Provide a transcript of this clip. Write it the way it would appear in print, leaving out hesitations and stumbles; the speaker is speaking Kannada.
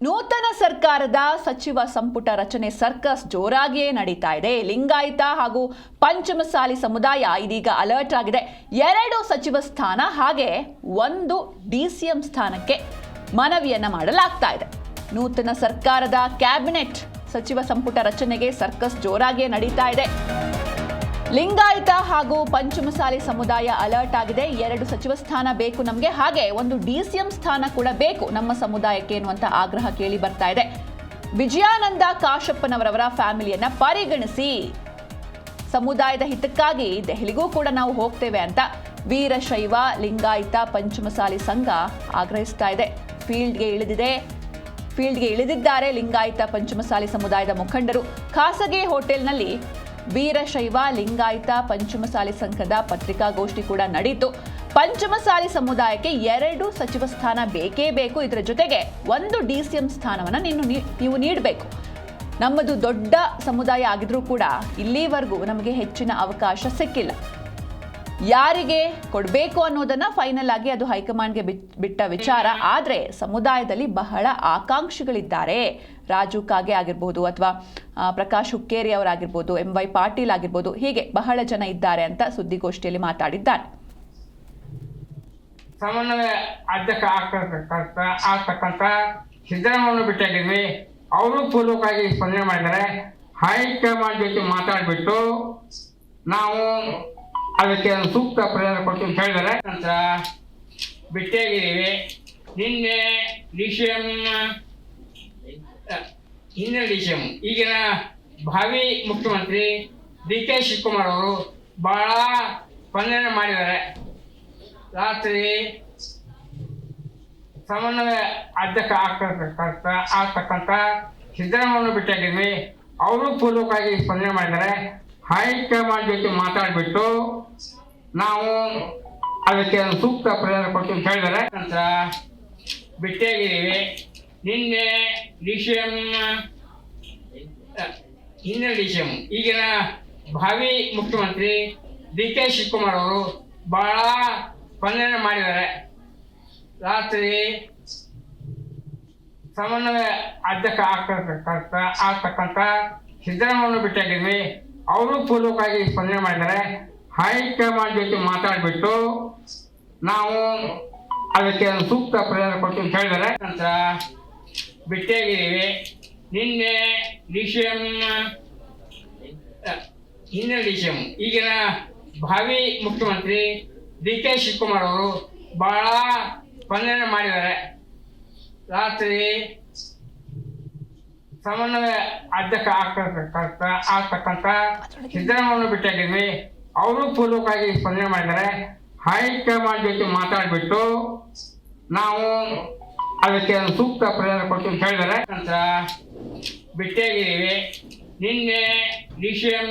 ನೂತನ ಸರ್ಕಾರದ ಸಚಿವ ಸಂಪುಟ ರಚನೆ ಸರ್ಕಸ್ ಜೋರಾಗಿಯೇ ನಡೀತಾ ಇದೆ. ಲಿಂಗಾಯತ ಹಾಗೂ ಪಂಚಮಸಾಲಿ ಸಮುದಾಯ ಇದೀಗ ಅಲರ್ಟ್ ಆಗಿದೆ. 2 ಸಚಿವ ಸ್ಥಾನ ಹಾಗೆ 1 ಡಿಸಿಎಂ ಸ್ಥಾನಕ್ಕೆ ಮನವಿಯನ್ನ ಮಾಡಲಾಗ್ತಾ ಇದೆ. ನೂತನ ಸರ್ಕಾರದ ಕ್ಯಾಬಿನೆಟ್ ಸಚಿವ ಸಂಪುಟ ರಚನೆಗೆ ಸರ್ಕಸ್ ಜೋರಾಗಿಯೇ ನಡೀತಾ ಇದೆ. ಲಿಂಗಾಯತ ಹಾಗೂ ಪಂಚಮಸಾಲಿ ಸಮುದಾಯ ಅಲರ್ಟ್ ಆಗಿದೆ. 2 ಸಚಿವ ಸ್ಥಾನ ಬೇಕು ನಮಗೆ, ಹಾಗೆ 1 ಡಿಸಿಎಂ ಸ್ಥಾನ ಕೂಡ ಬೇಕು ನಮ್ಮ ಸಮುದಾಯಕ್ಕೆ ಎನ್ನುವಂತ ಆಗ್ರಹ ಕೇಳಿ ಬರ್ತಾ ಇದೆ. ವಿಜಯಾನಂದ ಕಾಶಪ್ಪನವರವರ ಫ್ಯಾಮಿಲಿಯನ್ನ ಪರಿಗಣಿಸಿ ಸಮುದಾಯದ ಹಿತಕ್ಕಾಗಿ ದೆಹಲಿಗೂ ಕೂಡ ನಾವು ಹೋಗ್ತೇವೆ ಅಂತ ವೀರಶೈವ ಲಿಂಗಾಯತ ಪಂಚಮಸಾಲಿ ಸಂಘ ಆಗ್ರಹಿಸ್ತಾ ಇದೆ. ಫೀಲ್ಡ್ಗೆ ಇಳಿದಿದ್ದಾರೆ ಲಿಂಗಾಯತ ಪಂಚಮಸಾಲಿ ಸಮುದಾಯದ ಮುಖಂಡರು. ಖಾಸಗಿ ಹೋಟೆಲ್ನಲ್ಲಿ ವೀರಶೈವ ಲಿಂಗಾಯತ ಪಂಚಮಸಾಲಿ ಸಂಘದ ಪತ್ರಿಕಾಗೋಷ್ಠಿ ಕೂಡ ನಡೆಯಿತು. ಪಂಚಮಸಾಲಿ ಸಮುದಾಯಕ್ಕೆ 2 ಸಚಿವ ಸ್ಥಾನ ಬೇಕೇ ಬೇಕು, ಇದರ ಜೊತೆಗೆ 1 ಡಿಸಿಎಂ ಸ್ಥಾನವನ್ನು ನೀವು ನೀಡಬೇಕು. ನಮ್ಮದು ದೊಡ್ಡ ಸಮುದಾಯ ಆಗಿದ್ರೂ ಕೂಡ ಇಲ್ಲಿವರೆಗೂ ನಮಗೆ ಹೆಚ್ಚಿನ ಅವಕಾಶ ಸಿಕ್ಕಿಲ್ಲ. ಯಾರಿಗೆ ಕೊಡಬೇಕು ಅನ್ನೋದನ್ನ ಫೈನಲ್ ಆಗಿ ಅದು ಹೈಕಮಾಂಡ್ಗೆ ಬಿಟ್ಟ ವಿಚಾರ. ಆದರೆ ಸಮುದಾಯದಲ್ಲಿ ಬಹಳ ಆಕಾಂಕ್ಷಿಗಳಿದ್ದಾರೆ. ರಾಜು ಕಾಗೆ ಆಗಿರ್ಬೋದು, ಅಥವಾ ಪ್ರಕಾಶ್ ಹುಕ್ಕೇರಿ ಅವರಾಗಿರ್ಬೋದು, MY ಪಾಟೀಲ್ ಆಗಿರ್ಬೋದು, ಹೀಗೆ ಬಹಳ ಜನ ಇದ್ದಾರೆ ಅಂತ ಸುದ್ದಿಗೋಷ್ಠಿಯಲ್ಲಿ ಮಾತಾಡಿದ್ದಾರೆ. ಸಮನ್ವಯ ಅಧ್ಯಕ್ಷ ಆಗ್ತಕ್ಕಂಥ ಸಿದ್ದರಾಮಯ್ಯ ಭೇಟಿಯಾಗಿದ್ವಿ. ಅವರು ಪೂರ್ವಕವಾಗಿ ಸ್ಪಂದನೆ ಮಾಡಿದ್ದಾರೆ. ಹೈಕಮಾಂಡ್ ಜೊತೆ ಮಾತಾಡಿಬಿಟ್ಟು ನಾವು ಅದಕ್ಕೆ ಸೂಕ್ತ ಪರಿಹಾರ ಕೊಟ್ಟು ಅಂತ ಹೇಳಿದ್ದಾರೆ ಅಂತ ಭೇಟಿಯಾಗಿದ್ದೀವಿ. ನಿನ್ನೆ ಡಿಸಿಎಂ ಈಗಿನ ಭಾವಿ ಮುಖ್ಯಮಂತ್ರಿ DK ಶಿವಕುಮಾರ್ ಅವರು ಬಹಳ ಸ್ಪಂದನೆ ಮಾಡಿದ್ದಾರೆ. ರಾತ್ರಿ ಸಮನ್ವಯ ಅಧ್ಯಕ್ಷ ಆಗ್ತಕ್ಕಂಥ ಸಿದ್ದರಾಮಯ್ಯ ಭೇಟಿಯಾಗಿದ್ವಿ. ಅವರು ಪೂರ್ವಕವಾಗಿ ಸ್ಪಂದನೆ ಮಾಡಿದ್ದಾರೆ. ಹೈಕಮಾಂಡ್ ಜೊತೆ ಮಾತಾಡಿಬಿಟ್ಟು ನಾವು ಅದಕ್ಕೆ ಸೂಕ್ತ ಪರಿಹಾರ ಕೊಟ್ಟು ಅಂತ ಹೇಳಿದ್ದಾರೆ ಅಂತ ಭೇಟಿಯಾಗಿದ್ದೀವಿ. ನಿನ್ನೆ ಡಿಸಿಎಂ ಈಗಿನ ಭಾವಿ ಮುಖ್ಯಮಂತ್ರಿ DK ಶಿವಕುಮಾರ್ ಅವರು ಬಹಳ ಸ್ಪಂದನೆ ಮಾಡಿದ್ದಾರೆ. ರಾತ್ರಿ ಸಮನ್ವಯ ಅಧ್ಯಕ್ಷ ಆಗ್ತಕ್ಕಂಥ ಸಿದ್ದರಾಮಯ್ಯ ಭೇಟಿಯಾಗಿದ್ವಿ. ಅವರು ಪೂರ್ವಕವಾಗಿ ಸ್ಪಂದನೆ ಮಾಡಿದ್ದಾರೆ. ಹೈಕಮಾಂಡ್ ಜೊತೆ ಮಾತಾಡಿಬಿಟ್ಟು ನಾವು ಅದಕ್ಕೆ ಸೂಕ್ತ ಪರಿಹಾರ ಕೊಟ್ಟು ಅಂತ ಹೇಳಿದ್ದಾರೆ ಅಂತ ಭೇಟಿಯಾಗಿದ್ದೀವಿ. ನಿನ್ನೆ ಡಿಸಿಎಂ ಈಗಿನ ಭಾವಿ ಮುಖ್ಯಮಂತ್ರಿ DK ಶಿವಕುಮಾರ್ ಅವರು ಬಹಳ ಸ್ಪಂದನೆ ಮಾಡಿದ್ದಾರೆ. ರಾತ್ರಿ ಸಮನ್ವಯ ಅಧ್ಯಕ್ಷ ಆಗ್ತಕ್ಕಂಥ ಸಿದ್ದರಾಮಯ್ಯ ಭೇಟಿಯಾಗಿದ್ವಿ. ಅವರು ಪೂರ್ವಕವಾಗಿ ಸ್ಪಂದನೆ ಮಾಡಿದ್ದಾರೆ. ಹೈಕಮಾಂಡ್ ಜೊತೆ ಮಾತಾಡಿಬಿಟ್ಟು ನಾವು ಅದಕ್ಕೆ ಸೂಕ್ತ ಪರಿಹಾರ ಕೊಟ್ಟು ಅಂತ ಹೇಳಿದ್ದಾರೆ ಅಂತ ಭೇಟಿಯಾಗಿದ್ದೀವಿ. ನಿನ್ನೆ ಡಿಸಿಎಂ